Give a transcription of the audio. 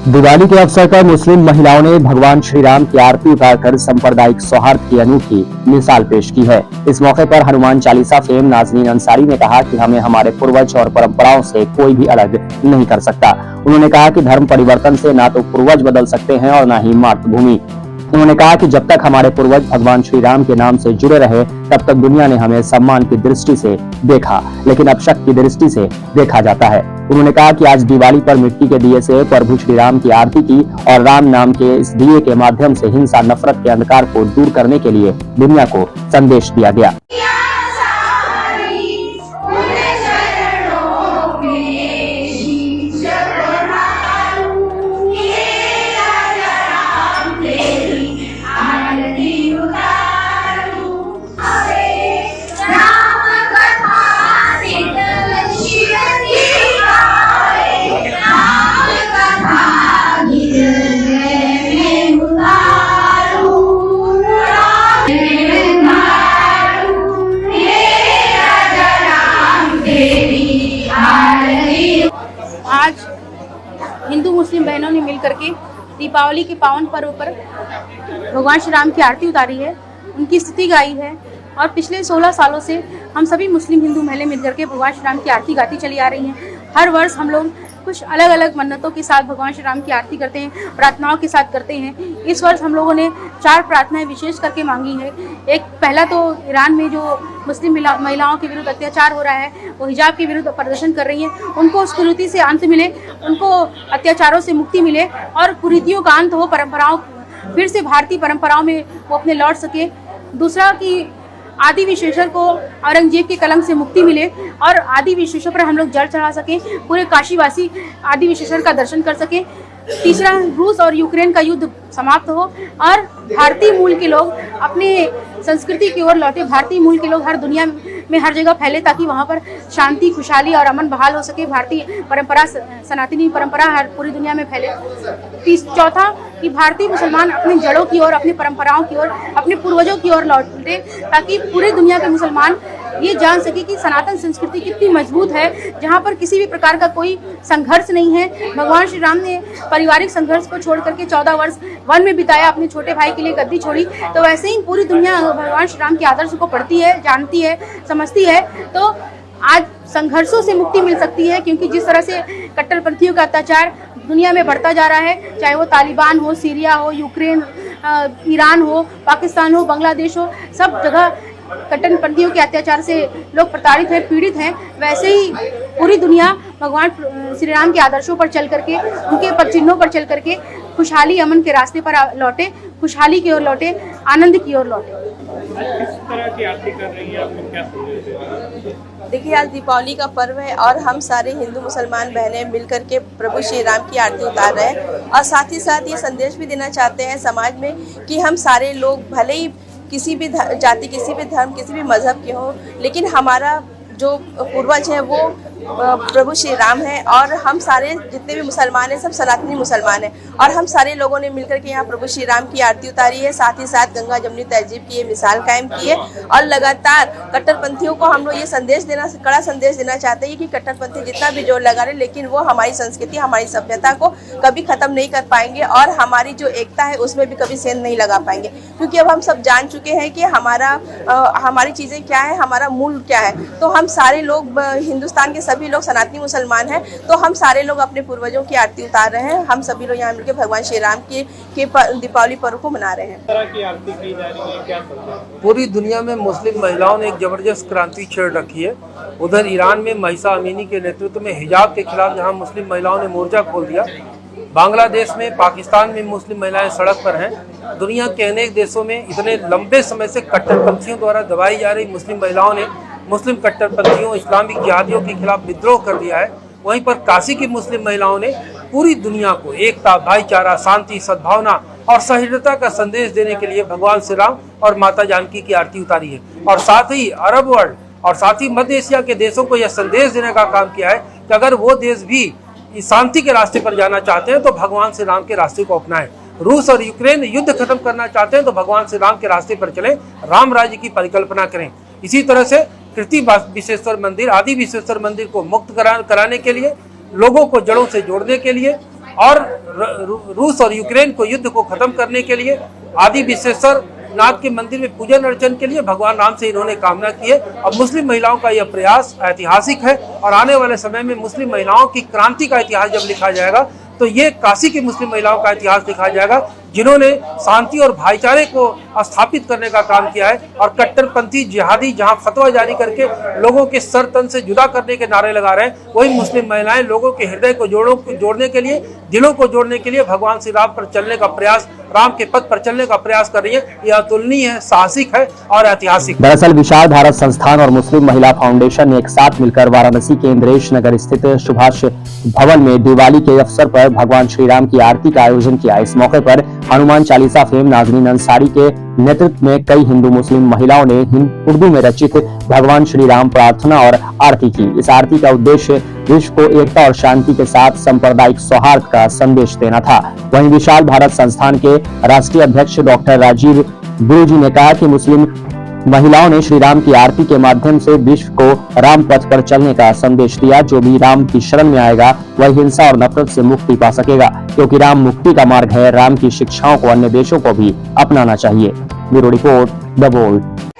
दिवाली के अवसर पर मुस्लिम महिलाओं ने भगवान श्री राम की आरती उतारकर सांप्रदायिक सौहार्द की अनूठी मिसाल पेश की है। इस मौके पर हनुमान चालीसा फेम नाजनीन अंसारी ने कहा कि हमें हमारे पूर्वज और परंपराओं से कोई भी अलग नहीं कर सकता। उन्होंने कहा कि धर्म परिवर्तन से ना तो पूर्वज बदल सकते हैं और न ही मातृभूमि। उन्होंने कहा कि जब तक हमारे पूर्वज भगवान श्री राम के नाम से जुड़े रहे तब तक दुनिया ने हमें सम्मान की दृष्टि से देखा, लेकिन अब शक की दृष्टि से देखा जाता है। उन्होंने कहा कि आज दिवाली पर मिट्टी के दिए से प्रभु श्री राम की आरती की और राम नाम के इस दिए के माध्यम से हिंसा नफरत के अंधकार को दूर करने के लिए दुनिया को संदेश दिया गया। आज हिंदू मुस्लिम बहनों ने मिलकर के दीपावली के पावन पर्व पर भगवान श्री राम की आरती उतारी है, उनकी स्तुति गाई है और पिछले 16 सालों से हम सभी मुस्लिम हिंदू महिलाएं मिलकर के भगवान श्री राम की आरती गाती चली आ रही हैं। हर वर्ष हम लोग कुछ अलग अलग मन्नतों के साथ भगवान श्री राम की आरती करते हैं, प्रार्थनाओं के साथ करते हैं। इस वर्ष हम लोगों ने 4 प्रार्थनाएं विशेष करके मांगी है। एक पहला तो ईरान में जो मुस्लिम महिलाओं के विरुद्ध अत्याचार हो रहा है, वो हिजाब के विरुद्ध प्रदर्शन कर रही हैं, उनको उस कुरीति से अंत मिले, उनको अत्याचारों से मुक्ति मिले और कुरीतियों का अंत हो, परंपराओं फिर से भारतीय परंपराओं में वो अपने लौट सके। दूसरा कि आदि विश्वेश्वर को औरंगजेब के कलंक से मुक्ति मिले और आदि विश्वेश्वर पर हम लोग जल चढ़ा सकें, पूरे काशीवासी आदि विश्वेश्वर का दर्शन कर सकें। तीसरा, रूस और यूक्रेन का युद्ध समाप्त हो और भारतीय मूल के लोग अपने संस्कृति की ओर लौटे, भारतीय मूल के लोग हर दुनिया में हर जगह फैले ताकि वहाँ पर शांति, खुशहाली और अमन बहाल हो सके, भारतीय परंपरा, सनातनी परंपरा हर पूरी दुनिया में फैले। चौथा कि भारतीय मुसलमान अपनी जड़ों की ओर, अपनी परंपराओं की ओर, अपने पूर्वजों की ओर लौटे ताकि पूरी दुनिया के मुसलमान ये जान सके कि सनातन संस्कृति कितनी मजबूत है, जहाँ पर किसी भी प्रकार का कोई संघर्ष नहीं है। भगवान श्री राम ने पारिवारिक संघर्ष को छोड़ करके 14 वर्ष वन में बिताया, अपने छोटे भाई के लिए गद्दी छोड़ी। तो वैसे ही पूरी दुनिया भगवान श्री राम के आदर्श को पढ़ती है, जानती है, समझती है। तो आज संघर्षों से मुक्ति मिल सकती है, क्योंकि जिस तरह से कट्टरपंथियों का अत्याचार दुनिया में बढ़ता जा रहा है, चाहे वो तालिबान हो, सीरिया हो, यूक्रेन, ईरान हो, पाकिस्तान हो, बांग्लादेश हो, सब जगह कट्टरपंथियों के अत्याचार से लोग प्रताड़ित हैं, पीड़ित हैं। वैसे ही पूरी दुनिया भगवान श्री राम के आदर्शों पर चल करके, उनके चिन्हों पर चल करके खुशहाली, अमन के रास्ते पर लौटे, खुशहाली की ओर लौटे, आनंद की ओर लौटे। किस तरह की आरती कर रही है, आपको क्या संदेश है? देखिए, आज दीपावली का पर्व है और हम सारे हिंदू मुसलमान बहनें मिलकर के प्रभु श्री राम की आरती उतार रहे हैं और साथ ही साथ ये संदेश भी देना चाहते हैं समाज में कि हम सारे लोग भले ही किसी भी जाति, किसी भी धर्म, किसी भी मजहब के हों, लेकिन हमारा जो पूर्वज है वो प्रभु श्री राम है और हम सारे जितने भी मुसलमान हैं सब सनातनी मुसलमान हैं और हम सारे लोगों ने मिलकर के यहाँ प्रभु श्री राम की आरती उतारी है। साथ ही साथ गंगा जमुनी तहजीब की ये मिसाल कायम की है और लगातार कट्टरपंथियों को हम लोग ये संदेश देना, कड़ा संदेश देना चाहते हैं कि कट्टरपंथी जितना भी जोर लगा रहे, लेकिन वो हमारी संस्कृति, हमारी सभ्यता को कभी खत्म नहीं कर पाएंगे और हमारी जो एकता है उसमें भी कभी सेंध नहीं लगा पाएंगे, क्योंकि अब हम सब जान चुके हैं कि हमारी चीज़ें क्या है, हमारा मूल क्या है। तो हम सारे लोग, हिंदुस्तान के सभी लोग सनातनी मुसलमान हैं, तो हम सारे लोग अपने पूर्वजों की आरती उतार रहे हैं। हम सभी लोग यहाँ मिलकर भगवान श्री राम के दीपावली पर्व को मना रहे हैं। किस तरह की आरती की जा रही है, क्या पूरी दुनिया में मुस्लिम महिलाओं ने एक जबरदस्त क्रांति छेड़ रखी है। उधर ईरान में महिसा अमीनी के नेतृत्व में हिजाब के खिलाफ जहाँ मुस्लिम महिलाओं ने मोर्चा खोल दिया, बांग्लादेश में, पाकिस्तान में मुस्लिम महिलाएं सड़क पर हैं। दुनिया के अनेक देशों में इतने लंबे समय से कट्टरपंथियों द्वारा दबाई जा रही मुस्लिम महिलाओं ने मुस्लिम कट्टरपंथियों, इस्लामिक जिहादियों के खिलाफ विद्रोह कर दिया है। वहीं पर काशी की मुस्लिम महिलाओं ने पूरी दुनिया को एकता, भाईचारा, शांति, सद्भावना और सहिष्णुता का संदेश देने के लिए भगवान श्री राम और माता जानकी की आरती उतारी है और साथ ही अरब वर्ल्ड और साथ ही मध्य एशिया के देशों को यह संदेश देने का काम किया है कि अगर वो देश भी शांति के रास्ते पर जाना चाहते हैं तो भगवान श्री राम के रास्ते को अपनाएं। रूस और यूक्रेन युद्ध खत्म करना चाहते हैं तो भगवान श्री राम के रास्ते पर चलें, राम राज्य की परिकल्पना करें। इसी तरह से कृति विश्वेश्वर मंदिर, आदि विश्वेश्वर मंदिर को मुक्त कराने के लिए, लोगों को जड़ों से जोड़ने के लिए और रूस और यूक्रेन को युद्ध को खत्म करने के लिए आदि विश्वेश्वर नाथ के मंदिर में पूजन अर्चन के लिए भगवान राम से इन्होंने कामना की है। अब मुस्लिम महिलाओं का यह प्रयास ऐतिहासिक है और आने वाले समय में मुस्लिम महिलाओं की क्रांति का इतिहास जब लिखा जाएगा तो ये काशी की मुस्लिम महिलाओं का इतिहास लिखा जाएगा, जिन्होंने शांति और भाईचारे को स्थापित करने का काम किया है और कट्टरपंथी जिहादी जहां फतवा जारी करके लोगों के सर तन से जुदा करने के नारे लगा रहे हैं, वही मुस्लिम महिलाएं लोगों के हृदय को जोड़ने के लिए, दिलों को जोड़ने के लिए भगवान श्री राम पर चलने का प्रयास, राम के पथ पर चलने का प्रयास कर रही है। यह अतुलनीय है, साहसिक है और ऐतिहासिक। दरअसल विशाल भारत संस्थान और मुस्लिम महिला फाउंडेशन ने एक साथ मिलकर वाराणसी के इंद्रेश नगर स्थित सुभाष भवन में दिवाली के अवसर पर भगवान श्री राम की आरती का आयोजन किया। इस मौके पर हनुमान चालीसा फेम नाजनीन अंसारी के नेतृत्व में कई हिंदू मुस्लिम महिलाओं ने उर्दू में रचित भगवान श्री राम प्रार्थना और आरती की। इस आरती का उद्देश्य विश्व को एकता और शांति के साथ सांप्रदायिक सौहार्द का संदेश देना था। वहीं विशाल भारत संस्थान के राष्ट्रीय अध्यक्ष डॉक्टर राजीव गुरुजी ने कहा कि मुस्लिम महिलाओं ने श्री राम की आरती के माध्यम से विश्व को राम पथ पर चलने का संदेश दिया। जो भी राम की शरण में आएगा वह हिंसा और नफरत से मुक्ति पा सकेगा, क्योंकि राम मुक्ति का मार्ग है। राम की शिक्षाओं को अन्य देशों को भी अपनाना चाहिए। Bureau report, the bold.